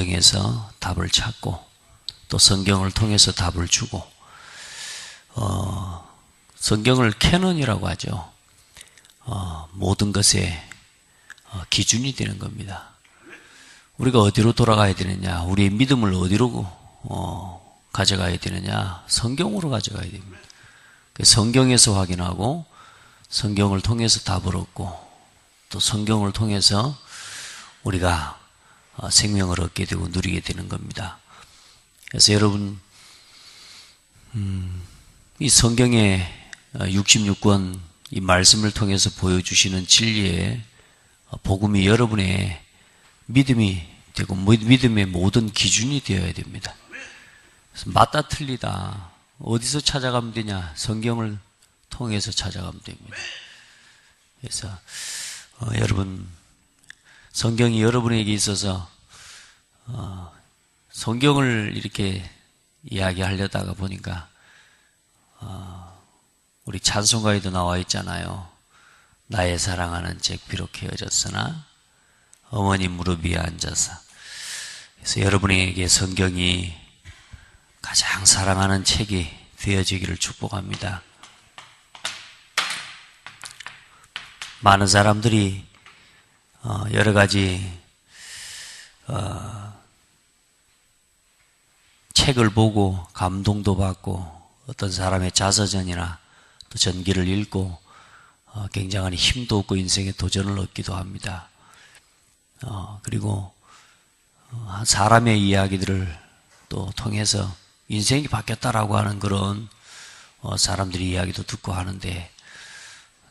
성경에서 답을 찾고 또 성경을 통해서 답을 주고 성경을 캐논이라고 하죠. 모든 것의 기준이 되는 겁니다. 우리가 어디로 돌아가야 되느냐, 우리의 믿음을 어디로 가져가야 되느냐, 성경으로 가져가야 됩니다. 성경에서 확인하고 성경을 통해서 답을 얻고 또 성경을 통해서 우리가 생명을 얻게 되고 누리게 되는 겁니다. 그래서 여러분, 이 성경의 66권 이 말씀을 통해서 보여주시는 진리의 복음이 여러분의 믿음이 되고 믿음의 모든 기준이 되어야 됩니다. 그래서 맞다 틀리다 어디서 찾아가면 되냐? 성경을 통해서 찾아가면 됩니다. 그래서 여러분, 성경이 여러분에게 있어서 성경을 이렇게 이야기하려다가 보니까 우리 찬송가에도 나와 있잖아요. 나의 사랑하는 책 비록 헤어졌으나 어머니 무릎 위에 앉아서. 그래서 여러분에게 성경이 가장 사랑하는 책이 되어지기를 축복합니다. 많은 사람들이 여러 가지 책을 보고 감동도 받고 어떤 사람의 자서전이나 또 전기를 읽고 굉장한 힘도 얻고 인생의 도전을 얻기도 합니다. 그리고 사람의 이야기들을 또 통해서 인생이 바뀌었다라고 하는 그런 사람들의 이야기도 듣고 하는데,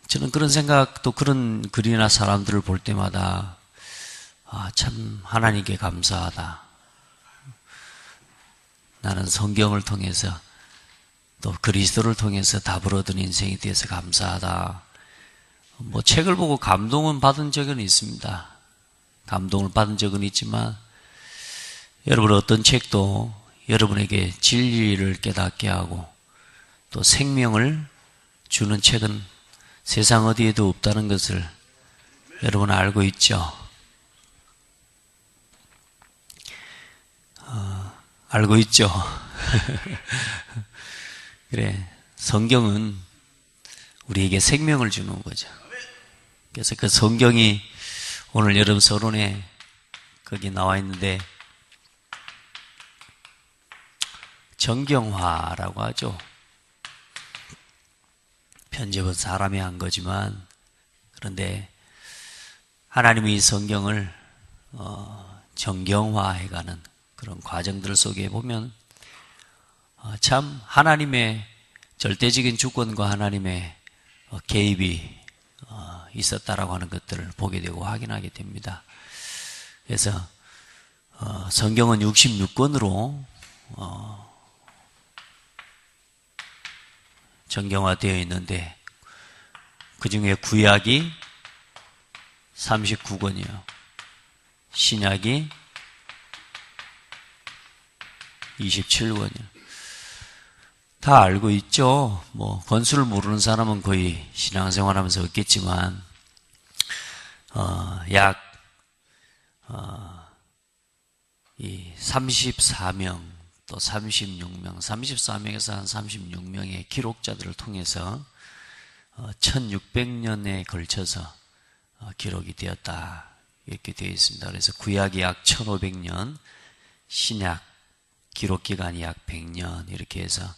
저는 그런 생각 또 그런 글이나 사람들을 볼 때마다 참 하나님께 감사하다. 나는 성경을 통해서 또 그리스도를 통해서 답을 얻은 인생이 되어서 감사하다. 뭐 책을 보고 감동은 받은 적은 있습니다. 감동을 받은 적은 있지만 여러분, 어떤 책도 여러분에게 진리를 깨닫게 하고 또 생명을 주는 책은 세상 어디에도 없다는 것을 여러분 알고 있죠? 알고 있죠? 그래, 성경은 우리에게 생명을 주는 거죠. 그래서 그 성경이 오늘 여러분 서론에 거기 나와 있는데, 정경화라고 하죠. 편집은 사람이 한 거지만, 그런데 하나님이 이 성경을 정경화해가는 그런 과정들 속에 보면 참 하나님의 절대적인 주권과 하나님의 개입이 있었다라고 하는 것들을 보게 되고 확인하게 됩니다. 그래서 성경은 66권으로 정경화되어 있는데, 그 중에 구약이 39권이요. 신약이 27권이요. 다 알고 있죠? 뭐, 권수를 모르는 사람은 거의 신앙생활 하면서 없겠지만, 이 34명, 또 36명, 34명에서 한 36명의 기록자들을 통해서 1600년에 걸쳐서 기록이 되었다. 이렇게 되어 있습니다. 그래서 구약이 약 1500년, 신약 기록 기간이 약 100년, 이렇게 해서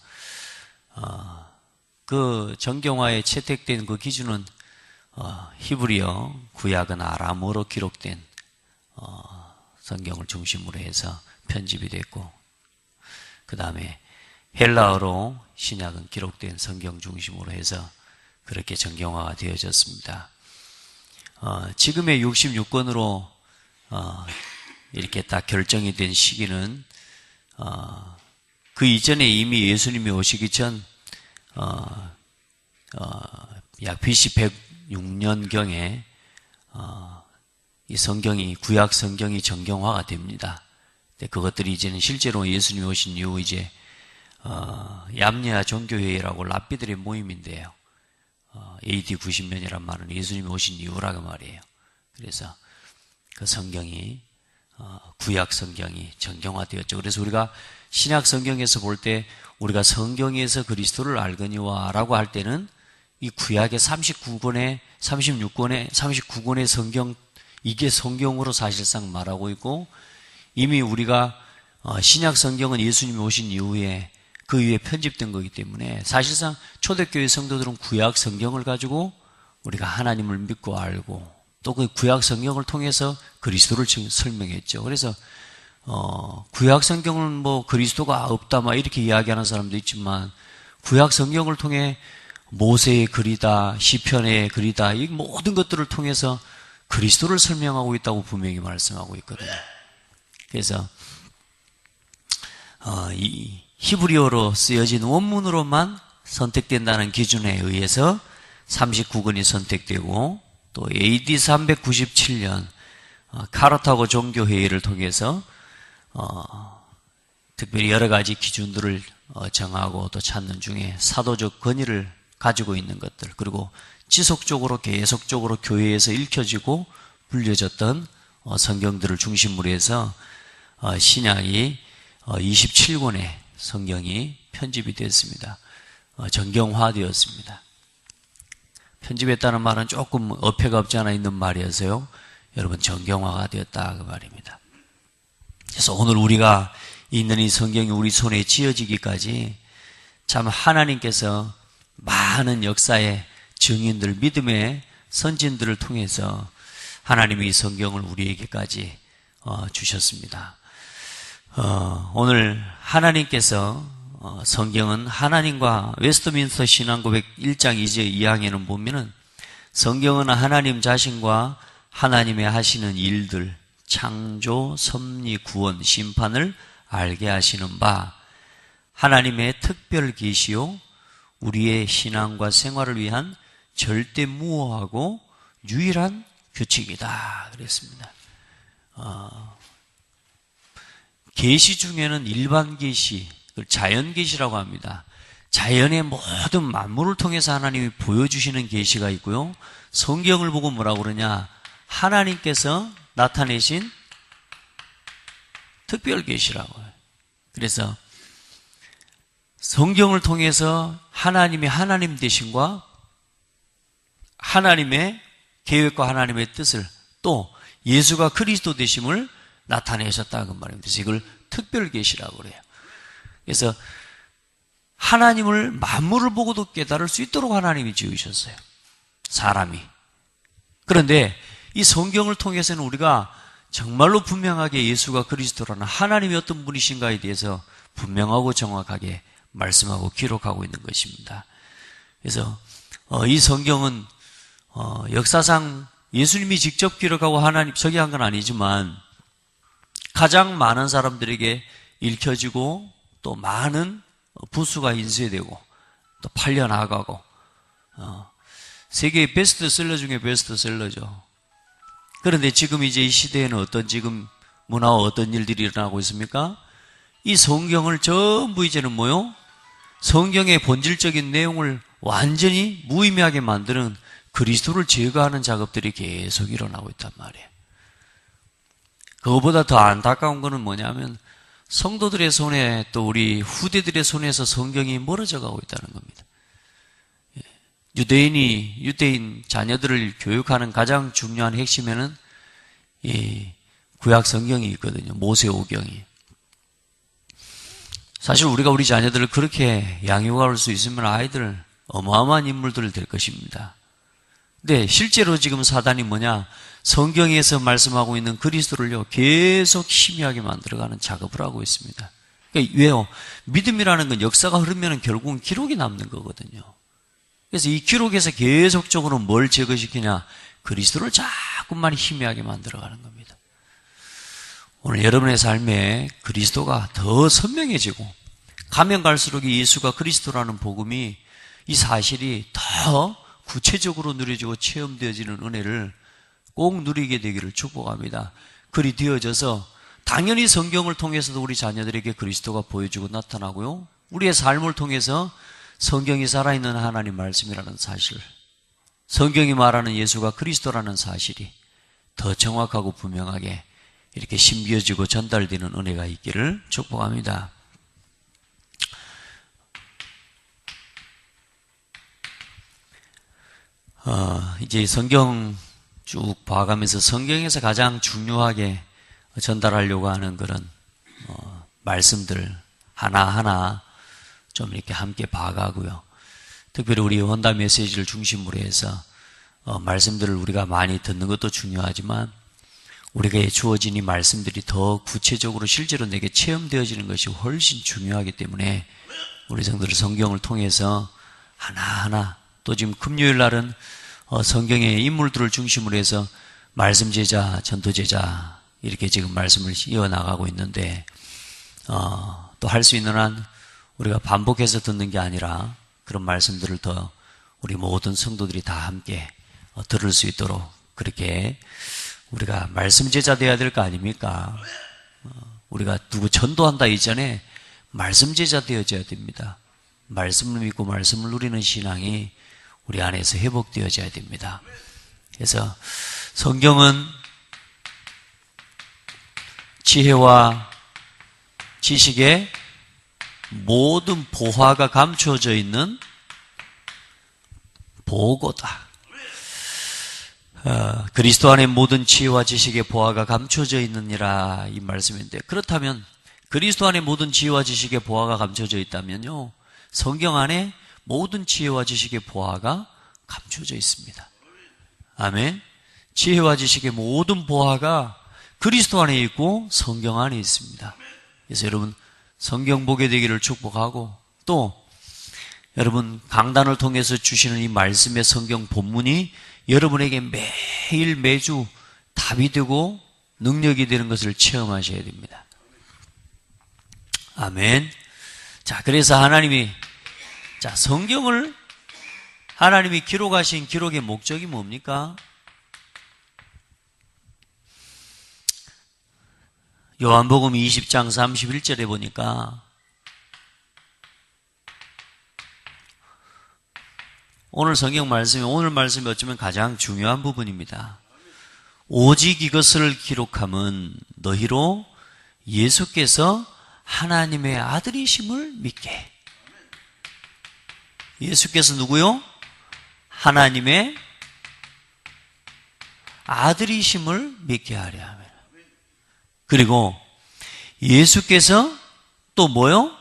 그 정경화에 채택된 그 기준은 히브리어, 구약은 아람어로 기록된 성경을 중심으로 해서 편집이 됐고, 그 다음에 헬라어로 신약은 기록된 성경 중심으로 해서 그렇게 정경화가 되어졌습니다. 지금의 66권으로 이렇게 딱 결정이 된 시기는 그 이전에 이미 예수님이 오시기 전 약 BC 106년경에 이 성경이, 구약 성경이 정경화가 됩니다. 그것들이 이제는 실제로 예수님이 오신 이후 이제 얌리아 종교회의라고 랍비들의 모임인데요. AD 90년이란 말은 예수님이 오신 이후라고 말이에요. 그래서 그 성경이 구약 성경이 정경화되었죠. 그래서 우리가 신약 성경에서 볼 때 우리가 성경에서 그리스도를 알거니와 라고 할 때는 이 구약의 39권의 성경, 이게 성경으로 사실상 말하고 있고, 이미 우리가 신약 성경은 예수님이 오신 이후에 그 위에 편집된 거기 때문에 사실상 초대교회 성도들은 구약 성경을 가지고 우리가 하나님을 믿고 알고 또 그 구약 성경을 통해서 그리스도를 설명했죠. 그래서 구약 성경은 뭐 그리스도가 없다 막 이렇게 이야기하는 사람도 있지만, 구약 성경을 통해 모세의 글이다, 시편의 글이다, 이 모든 것들을 통해서 그리스도를 설명하고 있다고 분명히 말씀하고 있거든요. 그래서 이 히브리어로 쓰여진 원문으로만 선택된다는 기준에 의해서 39권이 선택되고, 또 AD 397년 카르타고 종교회의를 통해서 특별히 여러 가지 기준들을 정하고 또 찾는 중에 사도적 권위를 가지고 있는 것들, 그리고 지속적으로 계속적으로 교회에서 읽혀지고 불려졌던 성경들을 중심으로 해서 신약이 27권의 성경이 편집이 됐습니다. 정경화되었습니다. 편집했다는 말은 조금 어폐가 없지 않아 있는 말이어서요. 여러분, 정경화가 되었다 그 말입니다. 그래서 오늘 우리가 있는 이 성경이 우리 손에 쥐어지기까지 참 하나님께서 많은 역사의 증인들, 믿음의 선진들을 통해서 하나님이 이 성경을 우리에게까지 주셨습니다. 오늘 하나님께서 성경은 하나님과 웨스트민스터 신앙고백 1장 2항에는 보면은 성경은 하나님 자신과 하나님의 하시는 일들, 창조, 섭리, 구원, 심판을 알게 하시는 바 하나님의 특별 계시요 우리의 신앙과 생활을 위한 절대 무오하고 유일한 규칙이다 그랬습니다. 계시 중에는 일반 계시, 자연 계시라고 합니다. 자연의 모든 만물을 통해서 하나님이 보여주시는 계시가 있고요. 성경을 보고 뭐라고 그러냐? 하나님께서 나타내신 특별 계시라고 해요. 그래서 성경을 통해서 하나님의 하나님 되심과 하나님의 계획과 하나님의 뜻을, 또 예수가 그리스도 되심을 나타내셨다는 말입니다. 그래서 이걸 특별 계시라고 그래요. 그래서 하나님을 만물을 보고도 깨달을 수 있도록 하나님이 지으셨어요. 사람이. 그런데 이 성경을 통해서는 우리가 정말로 분명하게 예수가 그리스도라는 하나님이 어떤 분이신가에 대해서 분명하고 정확하게 말씀하고 기록하고 있는 것입니다. 그래서 이 성경은 역사상 예수님이 직접 기록하고 하나님 서기한 건 아니지만 가장 많은 사람들에게 읽혀지고 또 많은 부수가 인쇄되고 또 팔려나가고 세계의 베스트셀러 중에 베스트셀러죠. 그런데 지금 이제 이 시대에는 어떤 지금 문화와 어떤 일들이 일어나고 있습니까? 이 성경을 전부 이제는 뭐요? 성경의 본질적인 내용을 완전히 무의미하게 만드는 그리스도를 제거하는 작업들이 계속 일어나고 있단 말이에요. 그거보다 더 안타까운 거는 뭐냐면 성도들의 손에 또 우리 후대들의 손에서 성경이 멀어져 가고 있다는 겁니다. 유대인 자녀들을 교육하는 가장 중요한 핵심에는 이 구약 성경이 있거든요. 모세오경이. 사실 우리가 우리 자녀들을 그렇게 양육할 수 있으면 아이들 어마어마한 인물들 될 것입니다. 근데 실제로 지금 사단이 뭐냐? 성경에서 말씀하고 있는 그리스도를요 계속 희미하게 만들어가는 작업을 하고 있습니다. 그러니까 왜요? 믿음이라는 건 역사가 흐르면 결국은 기록이 남는 거거든요. 그래서 이 기록에서 계속적으로 뭘 제거시키냐? 그리스도를 자꾸만 희미하게 만들어가는 겁니다. 오늘 여러분의 삶에 그리스도가 더 선명해지고 가면 갈수록 예수가 그리스도라는 복음이, 이 사실이 더 구체적으로 누려지고 체험되어지는 은혜를 꼭 누리게 되기를 축복합니다. 그리 되어져서 당연히 성경을 통해서도 우리 자녀들에게 그리스도가 보여주고 나타나고요. 우리의 삶을 통해서 성경이 살아있는 하나님 말씀이라는 사실, 성경이 말하는 예수가 그리스도라는 사실이 더 정확하고 분명하게 이렇게 심겨지고 전달되는 은혜가 있기를 축복합니다. 이제 성경 쭉 봐가면서 성경에서 가장 중요하게 전달하려고 하는 그런 말씀들 하나하나 좀 이렇게 함께 봐가고요. 특별히 우리 원다 메시지를 중심으로 해서 말씀들을 우리가 많이 듣는 것도 중요하지만 우리가 주어진 이 말씀들이 더 구체적으로 실제로 내게 체험되어지는 것이 훨씬 중요하기 때문에 우리 성도들 성경을 통해서 하나하나, 또 지금 금요일 날은 성경의 인물들을 중심으로 해서 말씀 제자, 전도 제자 이렇게 지금 말씀을 이어나가고 있는데 또 할 수 있는 한 우리가 반복해서 듣는 게 아니라 그런 말씀들을 더 우리 모든 성도들이 다 함께 들을 수 있도록 그렇게 우리가 말씀 제자 되어야 될 거 아닙니까? 우리가 누구 전도한다 이전에 말씀 제자 되어져야 됩니다. 말씀을 믿고 말씀을 누리는 신앙이 우리 안에서 회복되어져야 됩니다. 그래서 성경은 지혜와 지식의 모든 보화가 감추어져 있는 보고다. 그리스도 안에 모든 지혜와 지식의 보화가 감춰져 있느니라 이 말씀인데, 그렇다면 그리스도 안에 모든 지혜와 지식의 보화가 감춰져 있다면요, 성경 안에 모든 지혜와 지식의 보화가 감춰져 있습니다. 아멘. 지혜와 지식의 모든 보화가 그리스도 안에 있고 성경 안에 있습니다. 그래서 여러분 성경 보게 되기를 축복하고, 또 여러분 강단을 통해서 주시는 이 말씀의 성경 본문이 여러분에게 매일 매주 답이 되고 능력이 되는 것을 체험하셔야 됩니다. 아멘. 자, 그래서 성경을 하나님이 기록하신 기록의 목적이 뭡니까? 요한복음 20장 31절에 보니까 오늘 말씀이 어쩌면 가장 중요한 부분입니다. 오직 이것을 기록함은 너희로 예수께서 하나님의 아들이심을 믿게. 예수께서 누구요? 하나님의 아들이심을 믿게 하려 하며. 그리고 예수께서 또 뭐요?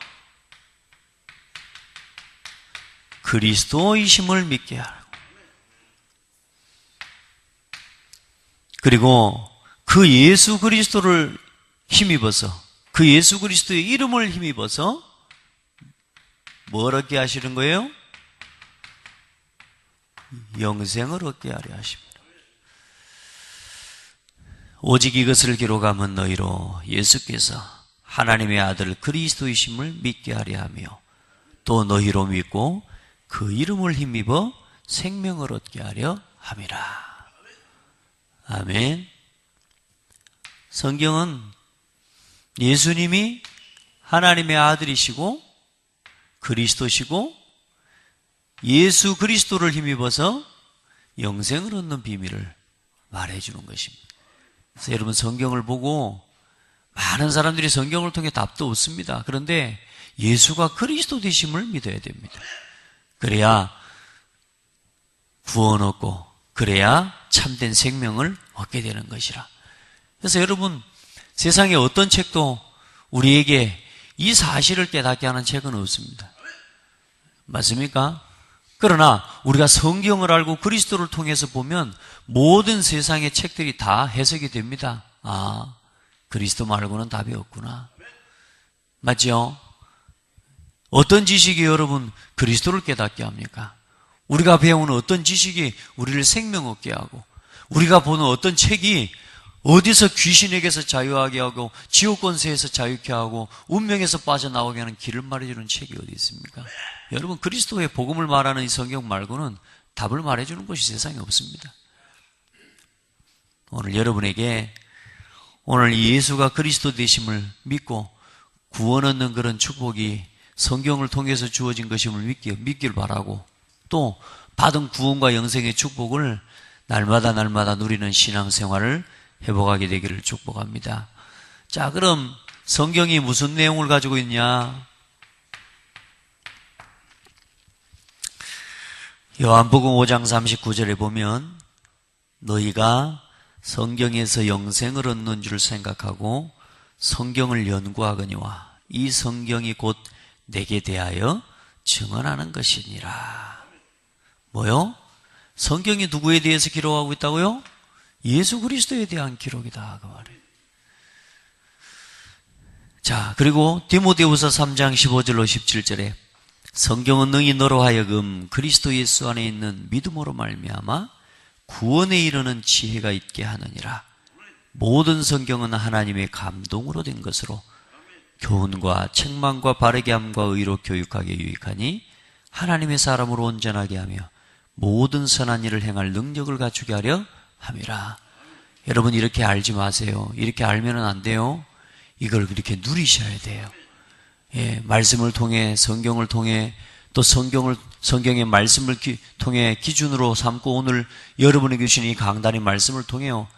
그리스도이심을 믿게 하라고. 그리고 그 예수 그리스도를 힘입어서, 그 예수 그리스도의 이름을 힘입어서 뭘 얻게 하시는 거예요? 영생을 얻게 하려 하십니다. 오직 이것을 기록하면 너희로 예수께서 하나님의 아들 그리스도이심을 믿게 하려 하며, 또 너희로 믿고 그 이름을 힘입어 생명을 얻게 하려 함이라. 아멘. 성경은 예수님이 하나님의 아들이시고 그리스도시고 예수 그리스도를 힘입어서 영생을 얻는 비밀을 말해주는 것입니다. 그래서 여러분 성경을 보고 많은 사람들이 성경을 통해 답도 얻습니다. 그런데 예수가 그리스도 되심을 믿어야 됩니다. 그래야 구원 얻고, 그래야 참된 생명을 얻게 되는 것이라. 그래서 여러분 세상에 어떤 책도 우리에게 이 사실을 깨닫게 하는 책은 없습니다. 맞습니까? 그러나 우리가 성경을 알고 그리스도를 통해서 보면 모든 세상의 책들이 다 해석이 됩니다. 아, 그리스도 말고는 답이 없구나. 맞죠? 어떤 지식이 여러분 그리스도를 깨닫게 합니까? 우리가 배우는 어떤 지식이 우리를 생명 얻게 하고, 우리가 보는 어떤 책이 어디서 귀신에게서 자유하게 하고 지옥 권세에서 자유케 하고 운명에서 빠져나오게 하는 길을 말해주는 책이 어디 있습니까? 여러분 그리스도의 복음을 말하는 이 성경 말고는 답을 말해주는 것이 세상에 없습니다. 오늘 여러분에게 오늘 예수가 그리스도 되심을 믿고 구원 얻는 그런 축복이 성경을 통해서 주어진 것임을 믿기를 바라고, 또 받은 구원과 영생의 축복을 날마다 누리는 신앙생활을 회복하게 되기를 축복합니다. 자, 그럼 성경이 무슨 내용을 가지고 있냐? 요한복음 5장 39절에 보면 너희가 성경에서 영생을 얻는 줄 생각하고 성경을 연구하거니와 이 성경이 곧 내게 대하여 증언하는 것이니라. 뭐요? 성경이 누구에 대해서 기록하고 있다고요? 예수 그리스도에 대한 기록이다 그 말이에요. 자, 그리고 디모데후서 3장 15절로 17절에 성경은 능히 너로 하여금 그리스도 예수 안에 있는 믿음으로 말미암아 구원에 이르는 지혜가 있게 하느니라. 모든 성경은 하나님의 감동으로 된 것으로 교훈과 책망과 바르게 함과 의로 교육하게 유익하니 하나님의 사람으로 온전하게 하며 모든 선한 일을 행할 능력을 갖추게 하려 함이라. 여러분 이렇게 알지 마세요. 이렇게 알면은 안 돼요. 이걸 그렇게 누리셔야 돼요. 예, 말씀을 통해 성경을 통해 또 성경의 말씀을 통해 기준으로 삼고 오늘 여러분에게 주신 이 강단의 말씀을 통해요.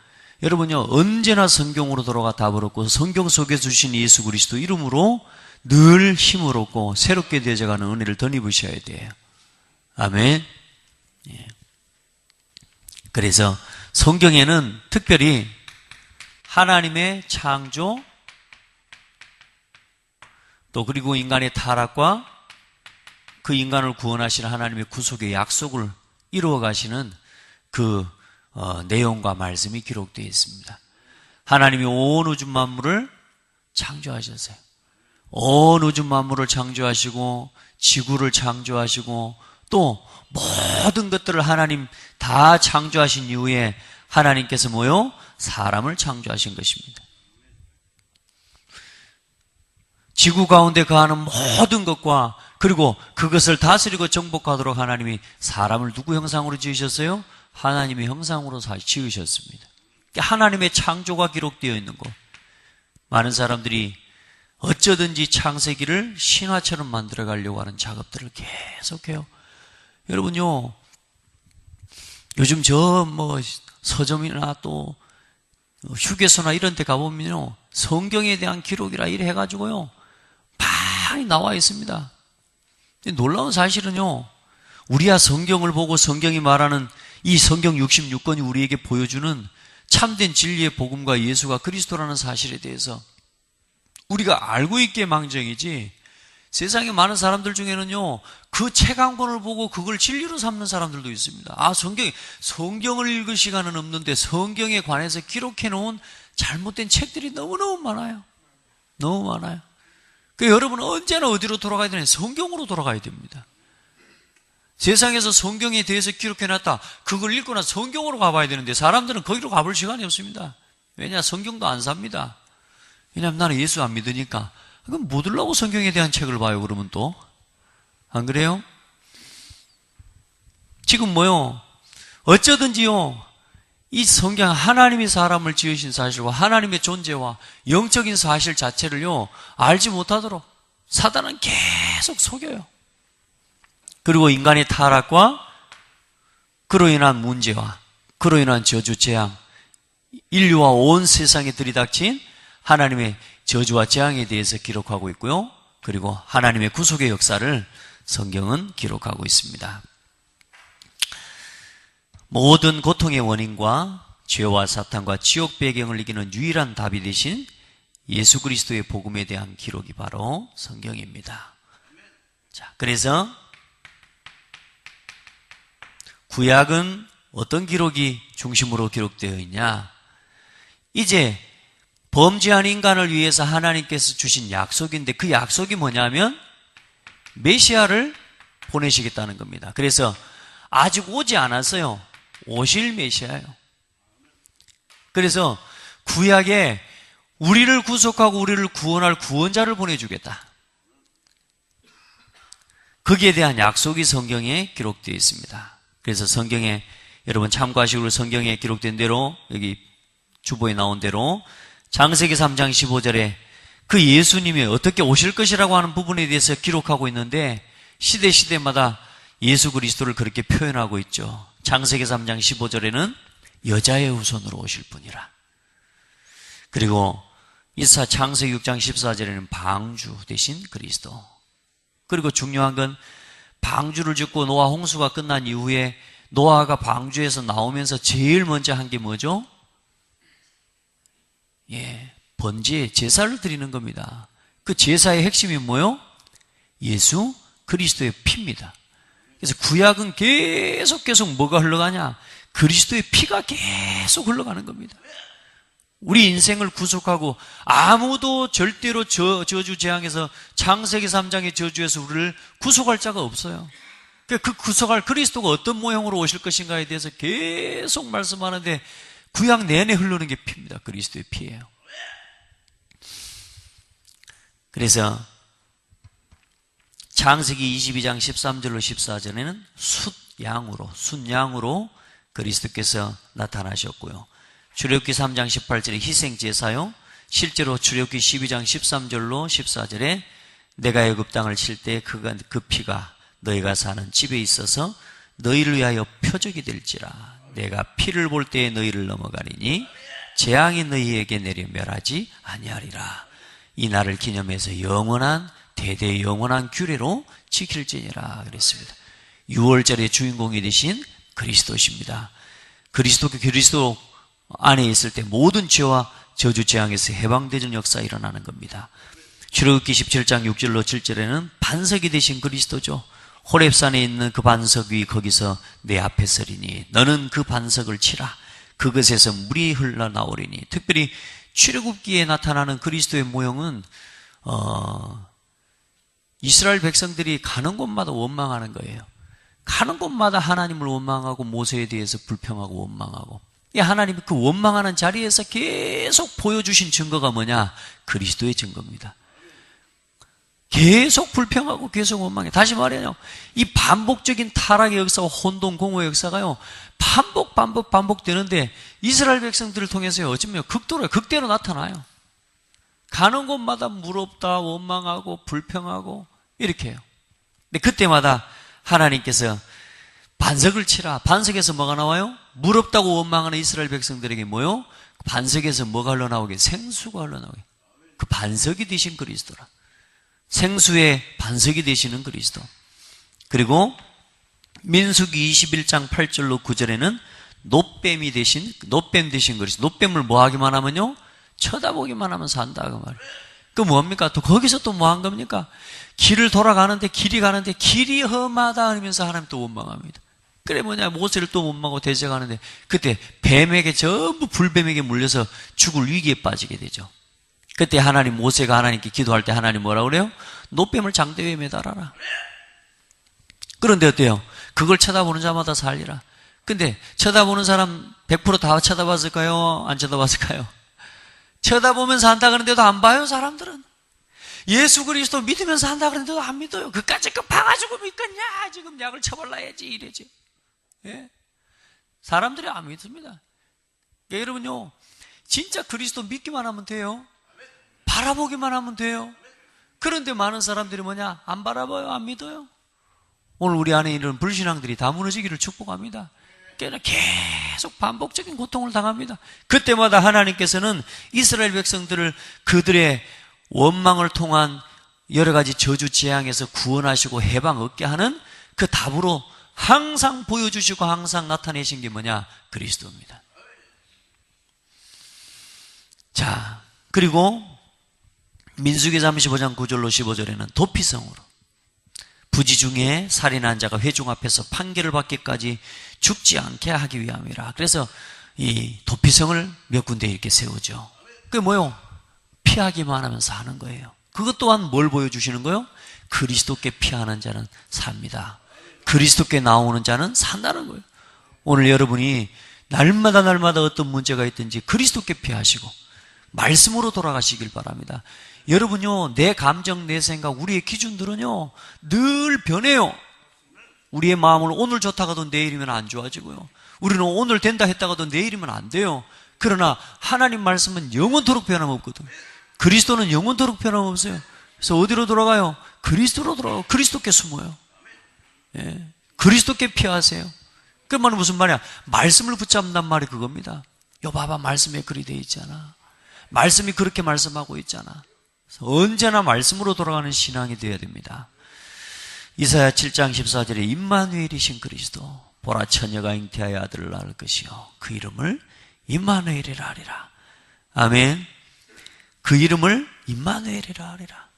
여러분요 언제나 성경으로 돌아가 답을 얻고 성경 속에 주신 예수 그리스도 이름으로 늘 힘을 얻고 새롭게 되어가는 은혜를 덧입으셔야 돼요. 아멘. 예. 그래서 성경에는 특별히 하나님의 창조 또 그리고 인간의 타락과 그 인간을 구원하시는 하나님의 구속의 약속을 이루어 가시는 그 내용과 말씀이 기록되어 있습니다. 하나님이 온 우주 만물을 창조하셨어요. 온 우주 만물을 창조하시고 지구를 창조하시고 또 모든 것들을 하나님 다 창조하신 이후에 하나님께서 뭐요? 사람을 창조하신 것입니다. 지구 가운데 거하는 모든 것과 그리고 그것을 다스리고 정복하도록 하나님이 사람을 누구 형상으로 지으셨어요? 하나님의 형상으로 지으셨습니다. 하나님의 창조가 기록되어 있는 것. 많은 사람들이 어쩌든지 창세기를 신화처럼 만들어 가려고 하는 작업들을 계속해요. 여러분요, 요즘 서점이나 또 휴게소나 이런 데 가보면요, 성경에 대한 기록이라 이래 해가지고요, 많이 나와 있습니다. 놀라운 사실은요, 우리야 성경을 보고 성경이 말하는 이 성경 66권이 우리에게 보여주는 참된 진리의 복음과 예수가 그리스도라는 사실에 대해서 우리가 알고 있기에 망정이지, 세상에 많은 사람들 중에는요, 그 책 한 권을 보고 그걸 진리로 삼는 사람들도 있습니다. 성경을 읽을 시간은 없는데 성경에 관해서 기록해 놓은 잘못된 책들이 너무너무 많아요. 너무 많아요. 그러니까 여러분은 언제나 어디로 돌아가야 되냐? 성경으로 돌아가야 됩니다. 세상에서 성경에 대해서 기록해 놨다. 그걸 읽고 나서 성경으로 가봐야 되는데 사람들은 거기로 가볼 시간이 없습니다. 왜냐? 성경도 안 삽니다. 왜냐하면 나는 예수 안 믿으니까. 그럼 뭐 들라고 성경에 대한 책을 봐요, 그러면 또? 안 그래요? 지금 어쩌든지요, 이 성경 하나님이 사람을 지으신 사실과 하나님의 존재와 영적인 사실 자체를요, 알지 못하도록 사단은 계속 속여요. 그리고 인간의 타락과 그로 인한 문제와 그로 인한 저주, 재앙, 인류와 온 세상에 들이닥친 하나님의 저주와 재앙에 대해서 기록하고 있고요. 그리고 하나님의 구속의 역사를 성경은 기록하고 있습니다. 모든 고통의 원인과 죄와 사탄과 지옥 배경을 이기는 유일한 답이 되신 예수 그리스도의 복음에 대한 기록이 바로 성경입니다. 자, 그래서 구약은 어떤 기록이 중심으로 기록되어 있냐? 이제 범죄한 인간을 위해서 하나님께서 주신 약속인데 그 약속이 뭐냐면 메시아를 보내시겠다는 겁니다. 그래서 아직 오지 않았어요. 오실 메시아예요. 그래서 구약에 우리를 구속하고 우리를 구원할 구원자를 보내주겠다. 거기에 대한 약속이 성경에 기록되어 있습니다. 그래서 성경에 여러분 참고하시고 성경에 기록된 대로 여기 주보에 나온 대로 창세기 3장 15절에 그 예수님이 어떻게 오실 것이라고 하는 부분에 대해서 기록하고 있는데 시대마다 예수 그리스도를 그렇게 표현하고 있죠. 창세기 3장 15절에는 여자의 후손으로 오실 분이라. 그리고 이사 창세기 6장 14절에는 방주 대신 그리스도. 그리고 중요한 건 방주를 짓고 노아 홍수가 끝난 이후에 노아가 방주에서 나오면서 제일 먼저 한 게 뭐죠? 번제, 제사를 드리는 겁니다. 그 제사의 핵심이 뭐요? 예수 그리스도의 피입니다. 그래서 구약은 계속 뭐가 흘러가냐? 그리스도의 피가 계속 흘러가는 겁니다. 우리 인생을 구속하고 아무도 절대로 저주 재앙에서 창세기 3장의 저주에서 우리를 구속할 자가 없어요. 그 구속할 그리스도가 어떤 모형으로 오실 것인가에 대해서 계속 말씀하는데 구약 내내 흐르는 게 피입니다. 그리스도의 피예요. 그래서 창세기 22장 13절로 14절에는 순양으로 그리스도께서 나타나셨고요. 출애굽기 3장 18절에 희생제사요. 실제로 출애굽기 12장 13절로 14절에 내가 애굽 땅을 칠 때 그 피가 너희가 사는 집에 있어서 너희를 위하여 표적이 될지라. 내가 피를 볼 때에 너희를 넘어가리니 재앙이 너희에게 내려 멸하지 아니하리라. 이 날을 기념해서 영원한 대대 영원한 규례로 지킬지니라 그랬습니다. 6월절의 주인공이 되신 그리스도십니다. 그리스도 안에 있을 때 모든 죄와 저주 재앙에서 해방되는 역사가 일어나는 겁니다. 출애굽기 17장 6절로 7절에는 반석이 되신 그리스도죠. 호렙산에 있는 그 반석 위 거기서 내 앞에 서리니 너는 그 반석을 치라. 그것에서 물이 흘러나오리니. 특별히 출애굽기에 나타나는 그리스도의 모형은 이스라엘 백성들이 가는 곳마다 원망하는 거예요. 가는 곳마다 하나님을 원망하고 모세에 대해서 불평하고 원망하고. 하나님이 그 원망하는 자리에서 계속 보여주신 증거가 뭐냐? 그리스도의 증거입니다. 계속 불평하고 계속 원망해. 다시 말해요. 이 반복적인 타락의 역사와 혼돈, 공허의 역사가요. 반복되는데 이스라엘 백성들을 통해서 어쩌면 극대로 나타나요. 가는 곳마다 무럽다, 원망하고 불평하고 이렇게 해요. 근데 그때마다 하나님께서 반석을 치라. 반석에서 뭐가 나와요? 무럽다고 원망하는 이스라엘 백성들에게 뭐요? 반석에서 뭐가 흘러나오게? 생수가 흘러나오게. 그 반석이 되신 그리스도라. 생수의 반석이 되시는 그리스도. 그리고 민수기 21장 8절로 9절에는 노뱀 되신 그리스도. 노뱀을 뭐 하기만 하면요? 쳐다보기만 하면 산다 그 말이에요. 그 뭡니까? 또 거기서 또 뭐 한 겁니까? 길을 돌아가는데 길이 험하다 하면서 하나님 또 원망합니다. 그래 뭐냐? 모세를 또 원망하고 대적하는데 그때 전부 불뱀에게 물려서 죽을 위기에 빠지게 되죠. 그때 모세가 하나님께 기도할 때 하나님 뭐라고 그래요? 노뱀을 장대 위에 매달아라. 그런데 어때요? 그걸 쳐다보는 자마다 살리라. 근데 쳐다보는 사람 100%다 쳐다봤을까요? 안 쳐다봤을까요? 쳐다보면서 한다 그러는데도 안 봐요, 사람들은. 예수 그리스도 믿으면서 한다 그러는데도 안 믿어요. 그까짓 거 봐가지고 믿겠냐? 지금 약을 쳐발라야지 이래지. 예? 사람들이 안 믿습니다. 그러니까 여러분요, 진짜 그리스도 믿기만 하면 돼요. 바라보기만 하면 돼요. 그런데 많은 사람들이 뭐냐? 안 바라봐요, 안 믿어요. 오늘 우리 안에 있는 불신앙들이 다 무너지기를 축복합니다. 계속 반복적인 고통을 당합니다. 그때마다 하나님께서는 이스라엘 백성들을 그들의 원망을 통한 여러 가지 저주 재앙에서 구원하시고 해방 얻게 하는 그 답으로 항상 보여주시고 항상 나타내신 게 뭐냐? 그리스도입니다. 자, 그리고 민수기 35장 9절로 15절에는 도피성으로 부지 중에 살인한 자가 회중 앞에서 판결을 받기까지 죽지 않게 하기 위함이라. 그래서 이 도피성을 몇 군데 이렇게 세우죠. 그게 뭐요? 피하기만 하면서 하는 거예요. 그것 또한 뭘 보여주시는 거예요? 그리스도께 피하는 자는 삽니다. 그리스도께 나오는 자는 산다는 거예요. 오늘 여러분이 날마다 어떤 문제가 있든지 그리스도께 피하시고 말씀으로 돌아가시길 바랍니다. 여러분요, 내 감정, 내 생각, 우리의 기준들은요 늘 변해요. 우리의 마음을 오늘 좋다가도 내일이면 안 좋아지고요, 우리는 오늘 된다 했다가도 내일이면 안 돼요. 그러나 하나님 말씀은 영원토록 변함없거든. 그리스도는 영원토록 변함없어요. 그래서 어디로 돌아가요? 그리스도로 돌아가고 그리스도께 숨어요. 예, 그리스도께 피하세요. 그 말은 무슨 말이야? 말씀을 붙잡는단 말이 그겁니다. 요 봐봐, 말씀에 글이 되어 있잖아. 말씀이 그렇게 말씀하고 있잖아. 언제나 말씀으로 돌아가는 신앙이 되어야 됩니다. 이사야 7장 14절에 임마누엘이신 그리스도 보라 처녀가 잉태하여 아들을 낳을 것이요 그 이름을 임마누엘이라 하리라. 아멘. 그 이름을 임마누엘이라 하리라.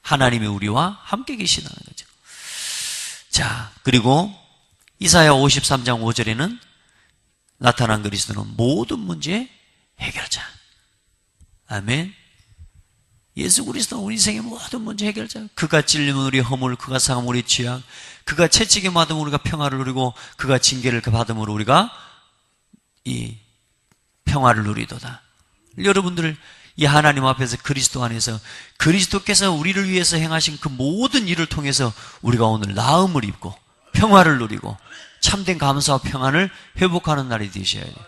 하나님이 우리와 함께 계시다는 거죠. 자, 그리고 이사야 53장 5절에는 나타난 그리스도는 모든 문제의 해결자. 아멘. 예수 그리스도는 우리 인생의 모든 문제 해결자. 그가 찔리면 우리 허물, 그가 상하면 우리 죄악, 그가 채찍에 맞으면 우리가 평화를 누리고 그가 징계를 받음으로 우리가 이 평화를 누리도다. 여러분들 이 하나님 앞에서 그리스도 안에서 그리스도께서 우리를 위해서 행하신 그 모든 일을 통해서 우리가 오늘 나음을 입고 평화를 누리고 참된 감사와 평안을 회복하는 날이 되셔야 돼요.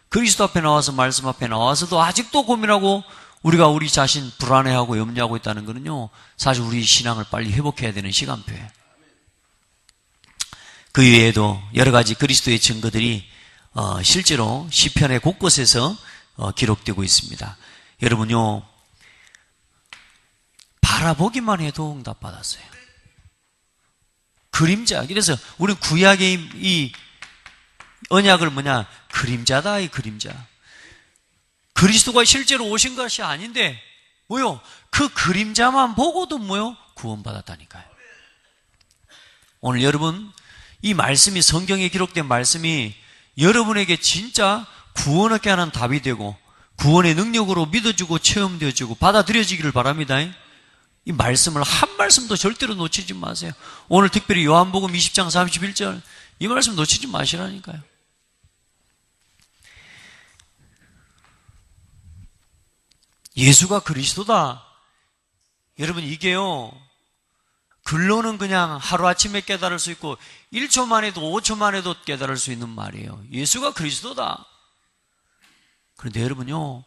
그리스도 앞에 나와서 말씀 앞에 나와서도 아직도 고민하고 우리가 우리 자신 불안해하고 염려하고 있다는 것은요, 사실 우리 신앙을 빨리 회복해야 되는 시간표예요. 그 외에도 여러 가지 그리스도의 증거들이 실제로 시편의 곳곳에서 기록되고 있습니다. 여러분요, 바라보기만 해도 응답받았어요. 그림자. 그래서 우리 구약의 이 언약을 뭐냐? 그림자다, 이 그림자. 그리스도가 실제로 오신 것이 아닌데, 뭐요? 그 그림자만 보고도 뭐요? 구원받았다니까요. 오늘 여러분, 이 말씀이 성경에 기록된 말씀이 여러분에게 진짜 구원 얻게 하는 답이 되고 구원의 능력으로 믿어주고 체험되어지고 받아들여지기를 바랍니다. 이 말씀을 한 말씀도 절대로 놓치지 마세요. 오늘 특별히 요한복음 20장 31절 이 말씀 놓치지 마시라니까요. 예수가 그리스도다. 여러분 이게요, 글로는 그냥 하루아침에 깨달을 수 있고 1초 만에도 5초 만에도 깨달을 수 있는 말이에요. 예수가 그리스도다. 그런데 여러분요,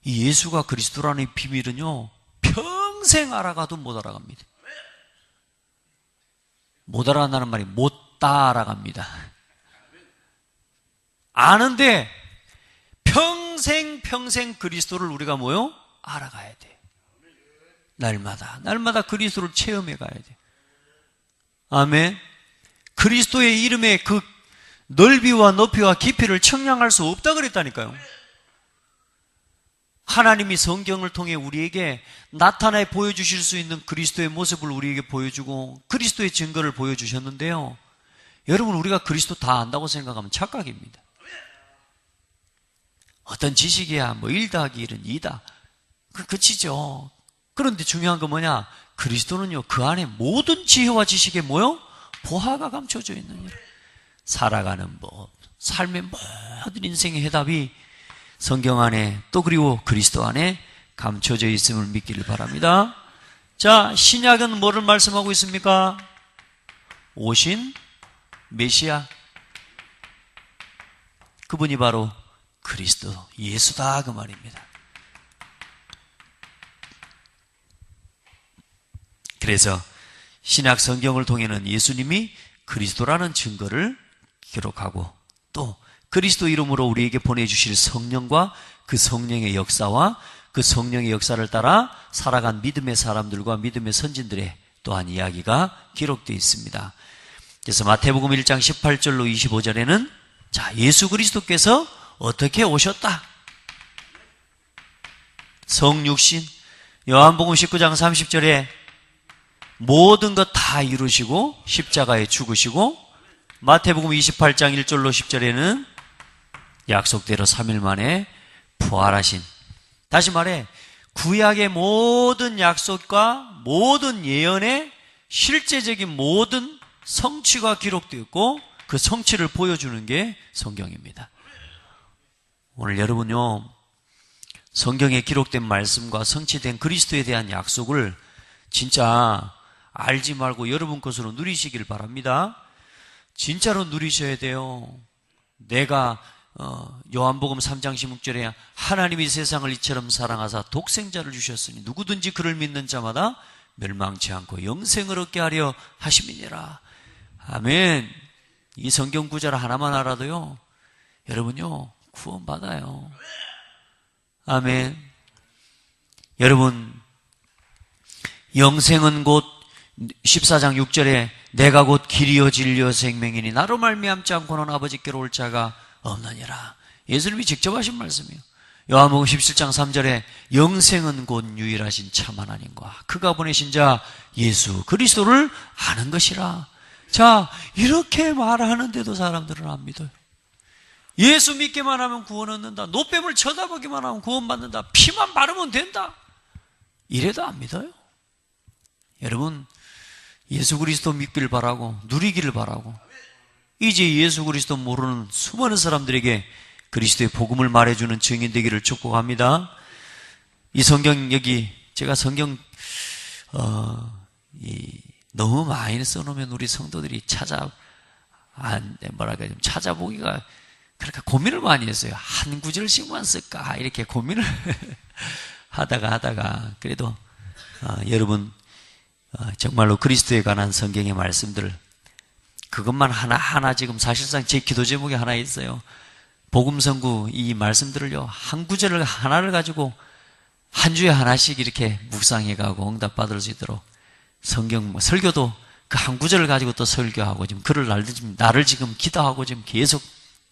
이 예수가 그리스도라는 이 비밀은요, 평생 알아가도 못 알아갑니다. 못 알아간다는 말이 못 다 알아갑니다. 아는데 평생 그리스도를 우리가 뭐요? 알아가야 돼. 날마다 그리스도를 체험해 가야 돼. 아멘. 그리스도의 이름의 그 넓이와 높이와 깊이를 청량할 수 없다 그랬다니까요. 하나님이 성경을 통해 우리에게 나타내 보여주실 수 있는 그리스도의 모습을 우리에게 보여주고 그리스도의 증거를 보여주셨는데요, 여러분 우리가 그리스도 다 안다고 생각하면 착각입니다. 어떤 지식이야 뭐 1 더하기 1은 2다 그치죠. 그런데 중요한 건 뭐냐? 그리스도는요, 그 안에 모든 지혜와 지식에 뭐요? 보화가 감춰져 있는 일. 살아가는 법, 삶의 모든 인생의 해답이 성경 안에 또 그리고 그리스도 안에 감춰져 있음을 믿기를 바랍니다. 자, 신약은 뭐를 말씀하고 있습니까? 오신 메시아, 그분이 바로 그리스도 예수다 그 말입니다. 그래서 신약 성경을 통해는 예수님이 그리스도라는 증거를 기록하고 또 그리스도 이름으로 우리에게 보내주실 성령과 그 성령의 역사와 그 성령의 역사를 따라 살아간 믿음의 사람들과 믿음의 선진들의 또한 이야기가 기록되어 있습니다. 그래서 마태복음 1장 18절로 25절에는 자, 예수 그리스도께서 어떻게 오셨다? 성육신. 요한복음 19장 30절에 모든 것 다 이루시고 십자가에 죽으시고, 마태복음 28장 1절로 10절에는 약속대로 3일 만에 부활하신, 다시 말해 구약의 모든 약속과 모든 예언의 실제적인 모든 성취가 기록되었고 그 성취를 보여주는 게 성경입니다. 오늘 여러분요, 성경에 기록된 말씀과 성취된 그리스도에 대한 약속을 진짜 알지 말고 여러분 것으로 누리시길 바랍니다. 진짜로 누리셔야 돼요. 내가 요한복음 3장 16절에 하나님이 세상을 이처럼 사랑하사 독생자를 주셨으니 누구든지 그를 믿는 자마다 멸망치 않고 영생을 얻게 하려 하심이니라. 아멘. 이 성경 구절 하나만 알아도요, 여러분요 구원받아요. 아멘. 여러분, 영생은 곧 14장 6절에 내가 곧 길이요 진리요 생명이니 나로 말미암지 않고는 아버지께로 올 자가 없느니라. 예수님이 직접 하신 말씀이에요. 요한복음 17장 3절에 영생은 곧 유일하신 참 하나님과 그가 보내신 자 예수 그리스도를 아는 것이라. 자, 이렇게 말하는데도 사람들은 안 믿어요. 예수 믿기만 하면 구원 얻는다. 노뱀을 쳐다보기만 하면 구원받는다. 피만 바르면 된다. 이래도 안 믿어요. 여러분, 예수 그리스도 믿기를 바라고 누리기를 바라고 이제 예수 그리스도 모르는 수많은 사람들에게 그리스도의 복음을 말해주는 증인 되기를 축복합니다. 이 성경 여기 제가 성경 너무 많이 써놓으면 우리 성도들이 좀 찾아보기가 그렇게 고민을 많이 했어요. 한 구절씩만 쓸까 이렇게 고민을 하다가 그래도 여러분 정말로 그리스도에 관한 성경의 말씀들 그것만 하나하나 지금 사실상 제 기도 제목이 하나 있어요. 복음성구 이 말씀들을요 한 구절을 하나를 가지고 한 주에 하나씩 이렇게 묵상해가고 응답받을 수 있도록 성경 설교도 그 한 구절을 가지고 또 설교하고 지금 글을 나를 지금 기도하고 지금 계속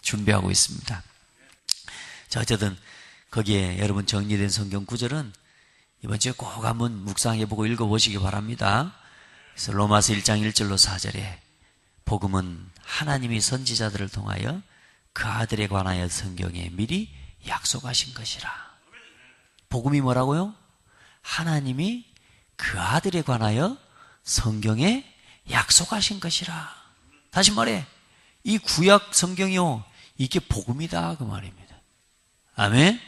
준비하고 있습니다. 자, 어쨌든 거기에 여러분 정리된 성경 구절은 이번 주에 꼭 한번 묵상해보고 읽어보시기 바랍니다. 그래서 로마서 1장 1절로 4절에 복음은 하나님이 선지자들을 통하여 그 아들에 관하여 성경에 미리 약속하신 것이라. 복음이 뭐라고요? 하나님이 그 아들에 관하여 성경에 약속하신 것이라. 다시 말해, 이 구약 성경이요, 이게 복음이다 그 말입니다. 아멘.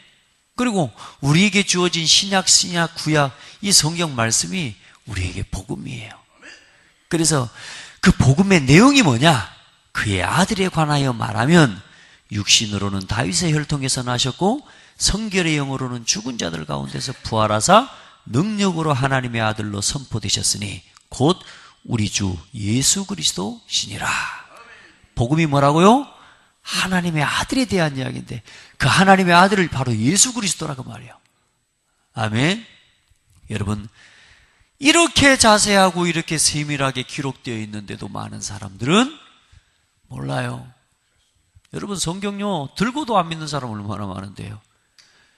그리고 우리에게 주어진 신약, 구약 이 성경 말씀이 우리에게 복음이에요. 그래서 그 복음의 내용이 뭐냐? 그의 아들에 관하여 말하면 육신으로는 다윗의 혈통에서 나셨고 성결의 영으로는 죽은 자들 가운데서 부활하사 능력으로 하나님의 아들로 선포되셨으니 곧 우리 주 예수 그리스도시니라. 복음이 뭐라고요? 하나님의 아들에 대한 이야기인데 그 하나님의 아들을 바로 예수 그리스도라고 말해요. 아멘. 여러분, 이렇게 자세하고 이렇게 세밀하게 기록되어 있는데도 많은 사람들은 몰라요. 여러분, 성경요 들고도 안 믿는 사람 얼마나 많은데요.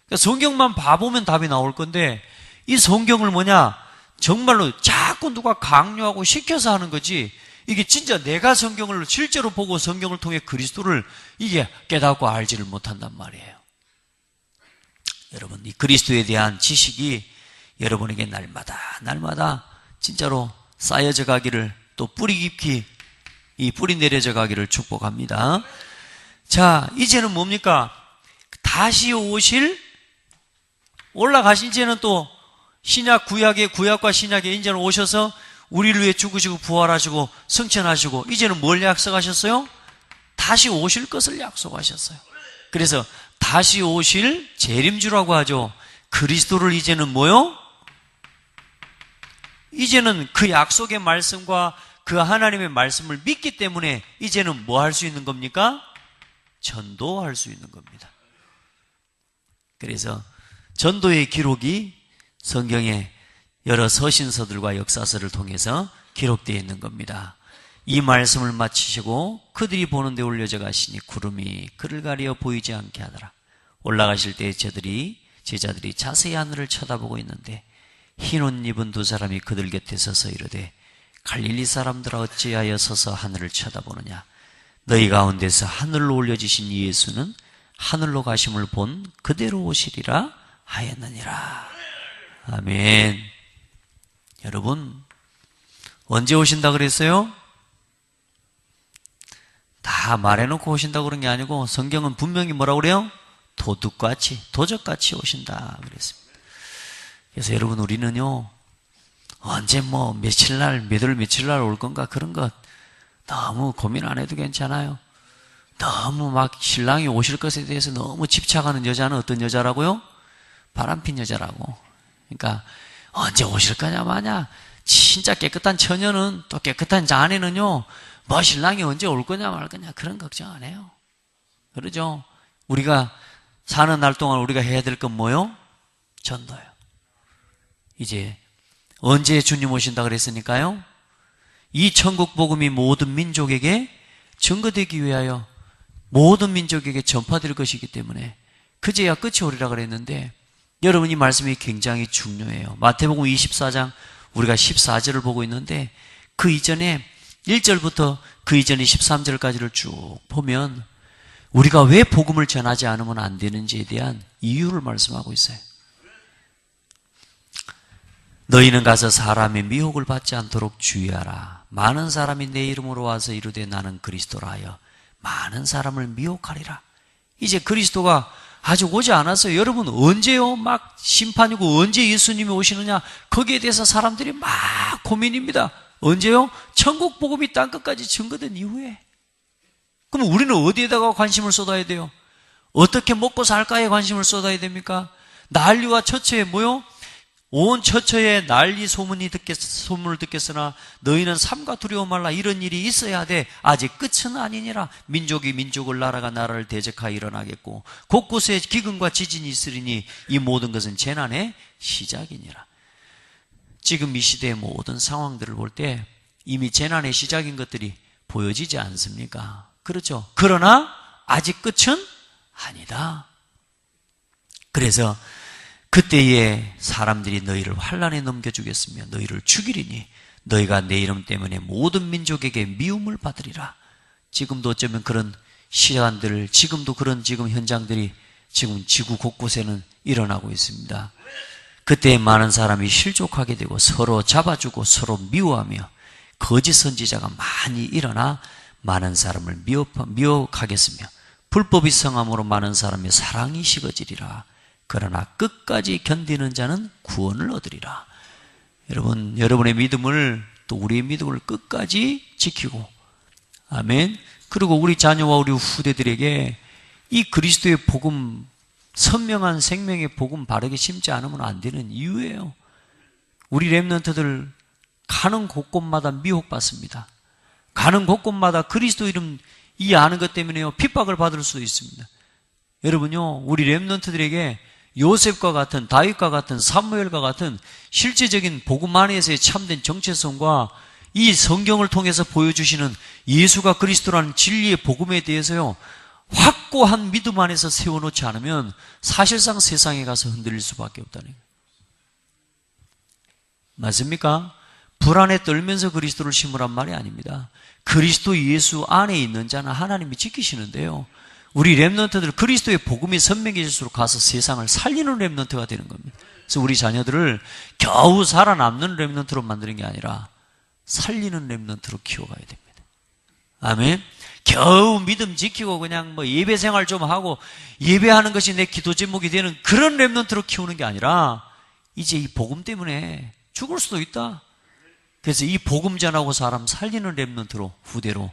그러니까 성경만 봐보면 답이 나올 건데 이 성경을 뭐냐 정말로 자꾸 누가 강요하고 시켜서 하는 거지 이게 진짜 내가 성경을 실제로 보고 성경을 통해 그리스도를 이게 깨닫고 알지를 못한단 말이에요. 여러분, 이 그리스도에 대한 지식이 여러분에게 날마다 진짜로 쌓여져 가기를 또 뿌리 깊이 이 뿌리 내려져 가기를 축복합니다. 자, 이제는 뭡니까? 다시 오실 올라가신 이제는 또 신약 구약과 신약에 이제는 오셔서 우리를 위해 죽으시고 부활하시고 승천하시고 이제는 뭘 약속하셨어요? 다시 오실 것을 약속하셨어요. 그래서 다시 오실 재림주라고 하죠. 그리스도를 이제는 뭐요? 이제는 그 약속의 말씀과 그 하나님의 말씀을 믿기 때문에 이제는 뭐 할 수 있는 겁니까? 전도할 수 있는 겁니다. 그래서 전도의 기록이 성경의 여러 서신서들과 역사서를 통해서 기록되어 있는 겁니다. 이 말씀을 마치시고 그들이 보는 데 올려져 가시니 구름이 그를 가리어 보이지 않게 하더라. 올라가실 때 제자들이 자세히 하늘을 쳐다보고 있는데 흰 옷 입은 두 사람이 그들 곁에 서서 이르되 갈릴리 사람들아 어찌하여 서서 하늘을 쳐다보느냐. 너희 가운데서 하늘로 올려지신 예수는 하늘로 가심을 본 그대로 오시리라 하였느니라. 아멘. 여러분, 언제 오신다 그랬어요? 다 말해놓고 오신다고 그런 게 아니고 성경은 분명히 뭐라고 그래요? 도적같이 오신다 그랬습니다. 그래서 여러분, 우리는요 언제 몇 월 올 건가 그런 것 너무 고민 안 해도 괜찮아요. 너무 막 신랑이 오실 것에 대해서 너무 집착하는 여자는 어떤 여자라고요? 바람핀 여자라고. 그러니까 언제 오실 거냐 마냐. 진짜 깨끗한 처녀는 또 깨끗한 자네는요 신랑이 언제 올 거냐 말 거냐 그런 걱정 안 해요. 그러죠? 우리가 사는 날 동안 우리가 해야 될 건 뭐요? 전도요. 이제 언제 주님 오신다 그랬으니까요? 이 천국 복음이 모든 민족에게 증거되기 위하여 모든 민족에게 전파될 것이기 때문에 그제야 끝이 오리라 그랬는데, 여러분 이 말씀이 굉장히 중요해요. 마태복음 24장 우리가 14절을 보고 있는데, 그 이전에 1절부터 그 이전에 13절까지를 쭉 보면 우리가 왜 복음을 전하지 않으면 안 되는지에 대한 이유를 말씀하고 있어요. 너희는 가서 사람의 미혹을 받지 않도록 주의하라. 많은 사람이 내 이름으로 와서 이르되 나는 그리스도라 하여 많은 사람을 미혹하리라. 이제 그리스도가 아직 오지 않았어요. 여러분 언제요? 막 심판이고 언제 예수님이 오시느냐, 거기에 대해서 사람들이 막 고민입니다. 언제요? 천국 복음이 땅끝까지 증거된 이후에. 그럼 우리는 어디에다가 관심을 쏟아야 돼요? 어떻게 먹고 살까에 관심을 쏟아야 됩니까? 난리와 처처에 뭐요? 온 처처에 난리 소문을 듣겠으나 너희는 삼가 두려워 말라. 이런 일이 있어야 돼. 아직 끝은 아니니라. 민족이 민족을, 나라가 나라를 대적하여 일어나겠고 곳곳에 기근과 지진이 있으리니 이 모든 것은 재난의 시작이니라. 지금 이 시대의 모든 상황들을 볼 때 이미 재난의 시작인 것들이 보여지지 않습니까? 그렇죠. 그러나 아직 끝은 아니다. 그래서 그때에 사람들이 너희를 환난에 넘겨주겠으며 너희를 죽이리니 너희가 내 이름 때문에 모든 민족에게 미움을 받으리라. 지금도 어쩌면 그런 시간들, 지금도 그런 지금 현장들이 지금 지구 곳곳에는 일어나고 있습니다. 그때 많은 사람이 실족하게 되고 서로 잡아주고 서로 미워하며 거짓 선지자가 많이 일어나 많은 사람을 미혹하겠으며 불법이 성함으로 많은 사람의 사랑이 식어지리라. 그러나 끝까지 견디는 자는 구원을 얻으리라. 여러분, 여러분의 믿음을, 또 우리의 믿음을 끝까지 지키고, 아멘. 그리고 우리 자녀와 우리 후대들에게 이 그리스도의 복음, 선명한 생명의 복음 바르게 심지 않으면 안 되는 이유예요. 우리 렘넌트들 가는 곳곳마다 미혹받습니다. 가는 곳곳마다 그리스도 이름 이해하는 것 때문에요, 핍박을 받을 수도 있습니다. 여러분요, 우리 렘넌트들에게 요셉과 같은, 다윗과 같은, 사무엘과 같은 실제적인 복음 안에서의 참된 정체성과 이 성경을 통해서 보여주시는 예수가 그리스도라는 진리의 복음에 대해서요, 확고한 믿음 안에서 세워놓지 않으면 사실상 세상에 가서 흔들릴 수밖에 없다는 거예요. 맞습니까? 불안에 떨면서 그리스도를 심으란 말이 아닙니다. 그리스도 예수 안에 있는 자는 하나님이 지키시는데요, 우리 렘넌트들 그리스도의 복음이 선명해질수록 가서 세상을 살리는 렘넌트가 되는 겁니다. 그래서 우리 자녀들을 겨우 살아남는 렘넌트로 만드는 게 아니라 살리는 렘넌트로 키워가야 됩니다. 아멘. 겨우 믿음 지키고 그냥 뭐 예배 생활 좀 하고 예배하는 것이 내 기도 제목이 되는 그런 렘넌트로 키우는 게 아니라 이제 이 복음 때문에 죽을 수도 있다. 그래서 이 복음 전하고 사람 살리는 렘넌트로 후대로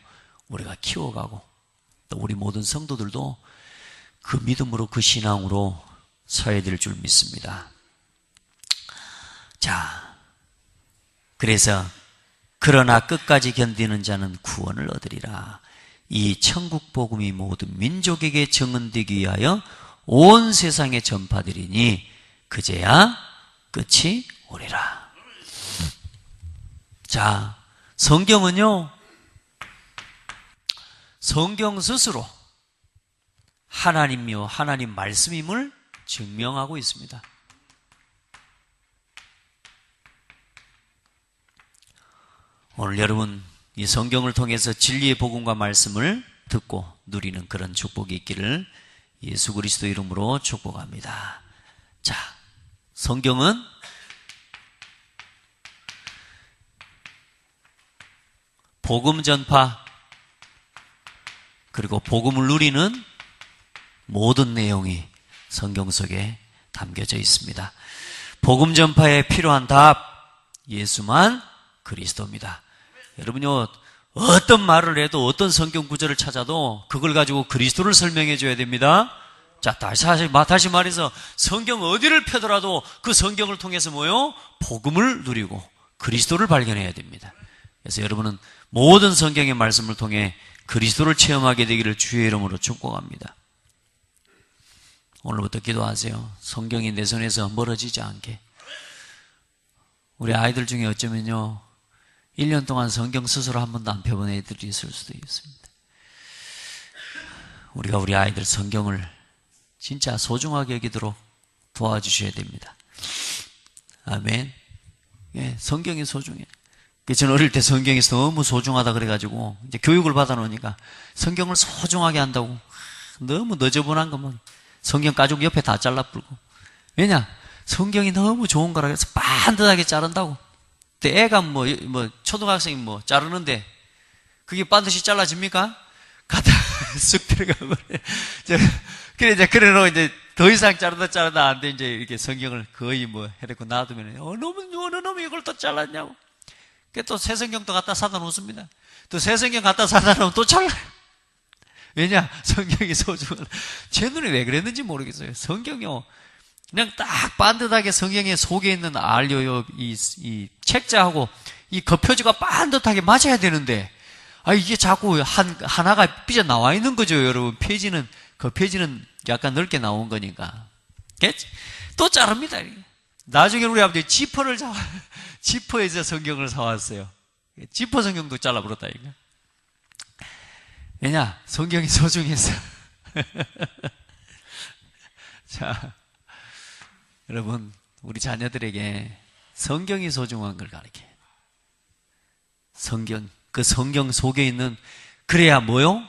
우리가 키워가고, 또 우리 모든 성도들도 그 믿음으로, 그 신앙으로 서야 될 줄 믿습니다. 자, 그래서 그러나 끝까지 견디는 자는 구원을 얻으리라. 이 천국 복음이 모든 민족에게 증언되기 위하여 온 세상에 전파되리니 그제야 끝이 오리라. 자, 성경은요, 성경 스스로 하나님이요, 하나님 말씀임을 증명하고 있습니다. 오늘 여러분 이 성경을 통해서 진리의 복음과 말씀을 듣고 누리는 그런 축복이 있기를 예수 그리스도 이름으로 축복합니다. 자, 성경은 복음 전파 그리고 복음을 누리는 모든 내용이 성경 속에 담겨져 있습니다. 복음 전파에 필요한 답, 예수만 그리스도입니다. 여러분요, 어떤 말을 해도 어떤 성경 구절을 찾아도 그걸 가지고 그리스도를 설명해 줘야 됩니다. 자, 다시 말해서 성경 어디를 펴더라도 그 성경을 통해서 뭐요? 복음을 누리고 그리스도를 발견해야 됩니다. 그래서 여러분은 모든 성경의 말씀을 통해 그리스도를 체험하게 되기를 주의 이름으로 축복합니다. 오늘부터 기도하세요. 성경이 내 손에서 멀어지지 않게. 우리 아이들 중에 어쩌면요, 1년 동안 성경 스스로 한 번도 안 펴본 애들이 있을 수도 있습니다. 우리가 우리 아이들 성경을 진짜 소중하게 여기도록 도와주셔야 됩니다. 아멘. 예, 성경이 소중해. 저는 어릴 때 성경이 너무 소중하다 그래가지고 이제 교육을 받아놓으니까 성경을 소중하게 한다고 너무 너저분한 것만 성경 가죽 옆에 다 잘라불고. 왜냐? 성경이 너무 좋은 거라 해서 반듯하게 자른다고. 근데 애가 초등학생이 자르는데 그게 반드시 잘라집니까? 가다 쑥 들어가고. 그래 놓고 이제 더 이상 자르다 안 돼. 이제 이렇게 성경을 거의 해놓고 놔두면, 어느 놈이 이걸 또 잘랐냐고. 또 새 성경도 갖다 사다 놓습니다. 또 새 성경 갖다 사다 놓으면 또 잘라요. 왜냐? 성경이 소중한. 제 눈에 왜 그랬는지 모르겠어요. 성경이요, 그냥 딱 반듯하게 성경의 속에 있는 알료요, 이 책자하고 이 겉표지가 반듯하게 맞아야 되는데, 이게 자꾸 하나가 삐져 나와 있는 거죠, 여러분. 겉표지는 약간 넓게 나온 거니까. 또 자릅니다. 나중에 우리 아버지 지퍼에서 성경을 사왔어요. 지퍼 성경도 잘라버렸다니까. 왜냐? 성경이 소중해서. 자, 여러분, 우리 자녀들에게 성경이 소중한 걸 가르쳐요. 그 성경 속에 있는, 그래야 뭐요?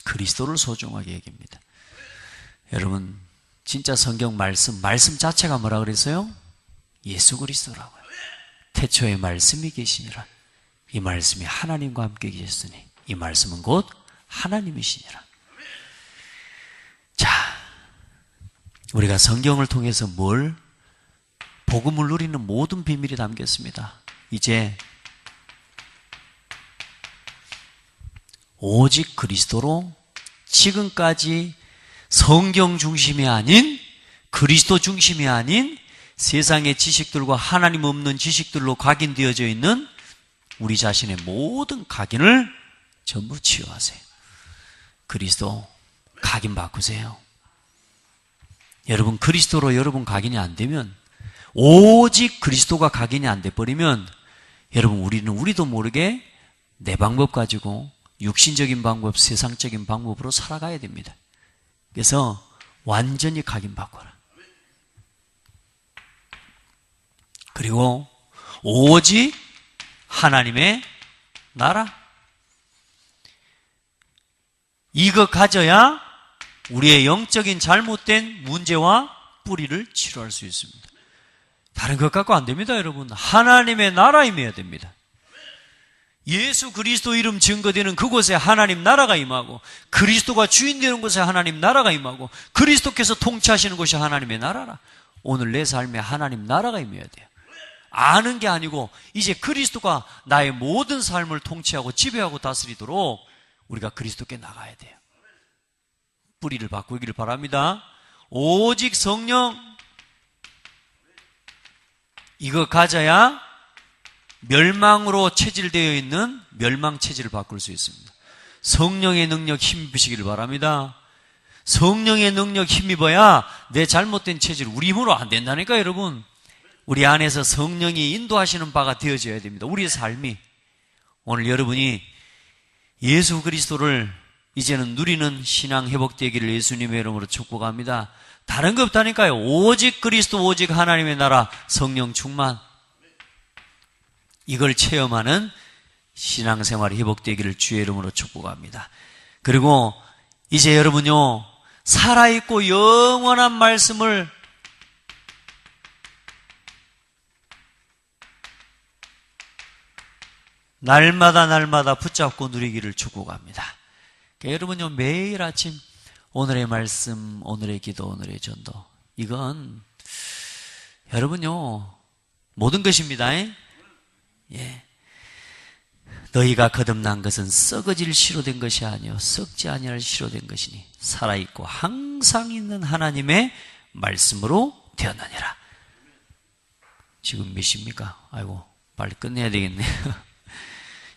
그리스도를 소중하게 여깁니다. 여러분, 진짜 성경 말씀 자체가 뭐라 그랬어요? 예수 그리스도라고요. 태초에 말씀이 계시니라. 이 말씀이 하나님과 함께 계셨으니 이 말씀은 곧 하나님이시니라. 자, 우리가 성경을 통해서 복음을 누리는 모든 비밀이 담겼습니다. 이제 오직 그리스도로 지금까지 성경 중심이 아닌, 그리스도 중심이 아닌 세상의 지식들과 하나님 없는 지식들로 각인되어져 있는 우리 자신의 모든 각인을 전부 치유하세요. 그리스도 각인 바꾸세요. 여러분, 그리스도로 여러분 각인이 안 되면, 오직 그리스도가 각인이 안 돼버리면, 여러분, 우리도 모르게 내 방법 가지고 육신적인 방법, 세상적인 방법으로 살아가야 됩니다. 그래서 완전히 각인 바꿔라. 그리고 오직 하나님의 나라. 이거 가져야 우리의 영적인 잘못된 문제와 뿌리를 치료할 수 있습니다. 다른 것 갖고 안 됩니다, 여러분. 하나님의 나라 임해야 됩니다. 예수 그리스도 이름 증거되는 그곳에 하나님 나라가 임하고, 그리스도가 주인 되는 곳에 하나님 나라가 임하고, 그리스도께서 통치하시는 곳이 하나님의 나라라. 오늘 내 삶에 하나님 나라가 임해야 돼요. 아는 게 아니고 이제 그리스도가 나의 모든 삶을 통치하고 지배하고 다스리도록 우리가 그리스도께 나가야 돼요. 뿌리를 바꾸기를 바랍니다. 오직 성령, 이거 가져야 멸망으로 체질되어 있는 멸망 체질을 바꿀 수 있습니다. 성령의 능력 힘입으시기를 바랍니다. 성령의 능력 힘입어야 내 잘못된 체질, 우리 힘으로 안 된다니까, 여러분. 우리 안에서 성령이 인도하시는 바가 되어져야 됩니다. 우리의 삶이. 오늘 여러분이 예수 그리스도를 이제는 누리는 신앙 회복되기를 예수님의 이름으로 축복합니다. 다른 거 없다니까요. 오직 그리스도, 오직 하나님의 나라, 성령 충만. 이걸 체험하는 신앙생활이 회복되기를 주의 이름으로 축복합니다. 그리고 이제 여러분요, 살아있고 영원한 말씀을 날마다 붙잡고 누리기를 축복합니다. 그러니까 여러분요, 매일 아침 오늘의 말씀, 오늘의 기도, 오늘의 전도, 이건 여러분요 모든 것입니다. 예. 너희가 거듭난 것은 썩어질 씨로 된 것이 아니요 썩지 아니할 씨로 된 것이니 살아있고 항상 있는 하나님의 말씀으로 되었느니라. 지금 몇 시입니까? 아이고, 빨리 끝내야 되겠네요.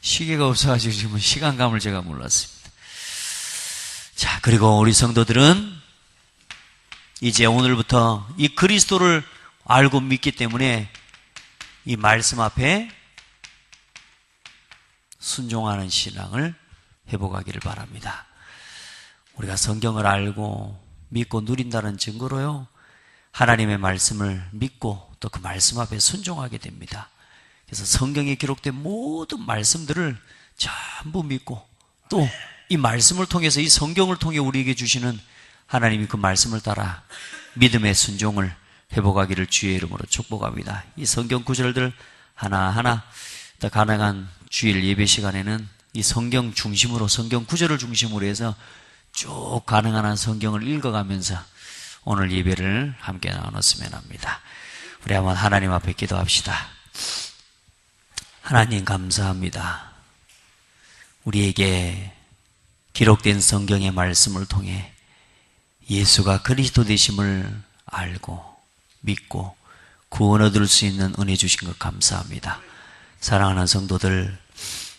시계가 없어가지고 지금 시간감을 제가 몰랐습니다. 자, 그리고 우리 성도들은 이제 오늘부터 이 그리스도를 알고 믿기 때문에 이 말씀 앞에 순종하는 신앙을 회복하기를 바랍니다. 우리가 성경을 알고 믿고 누린다는 증거로요, 하나님의 말씀을 믿고 또 그 말씀 앞에 순종하게 됩니다. 그래서 성경에 기록된 모든 말씀들을 전부 믿고 또 이 말씀을 통해서, 이 성경을 통해 우리에게 주시는 하나님이 그 말씀을 따라 믿음의 순종을 회복하기를 주의 이름으로 축복합니다. 이 성경 구절들 하나하나 더 가능한 주일 예배 시간에는 이 성경 중심으로, 성경 구절을 중심으로 해서 쭉 가능한 한 성경을 읽어가면서 오늘 예배를 함께 나눴으면 합니다. 우리 한번 하나님 앞에 기도합시다. 하나님 감사합니다. 우리에게 기록된 성경의 말씀을 통해 예수가 그리스도 되심을 알고 믿고 구원 얻을 수 있는 은혜 주신 것 감사합니다. 사랑하는 성도들,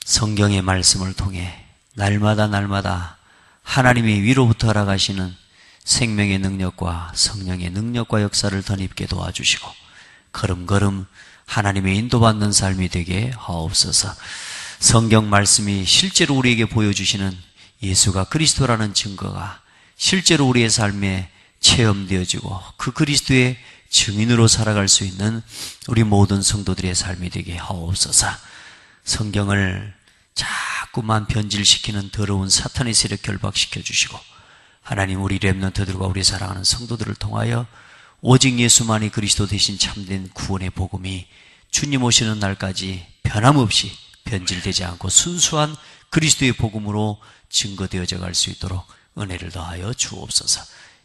성경의 말씀을 통해 날마다 하나님의 위로부터 알아가시는 생명의 능력과 성령의 능력과 역사를 덧입게 도와주시고 걸음걸음 하나님의 인도받는 삶이 되게 하옵소서. 성경 말씀이 실제로 우리에게 보여주시는 예수가 그리스도라는 증거가 실제로 우리의 삶에 체험되어지고 그 그리스도의 증인으로 살아갈 수 있는 우리 모든 성도들의 삶이 되게 하옵소서. 성경을 자꾸만 변질시키는 더러운 사탄의 세력 결박시켜 주시고 하나님, 우리 렘넌트들과 우리 사랑하는 성도들을 통하여 오직 예수만이 그리스도 대신 참된 구원의 복음이 주님 오시는 날까지 변함없이 변질되지 않고 순수한 그리스도의 복음으로 증거되어져 갈 수 있도록 은혜를 더하여 주옵소서.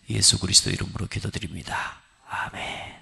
예수 그리스도 이름으로 기도드립니다. 아멘.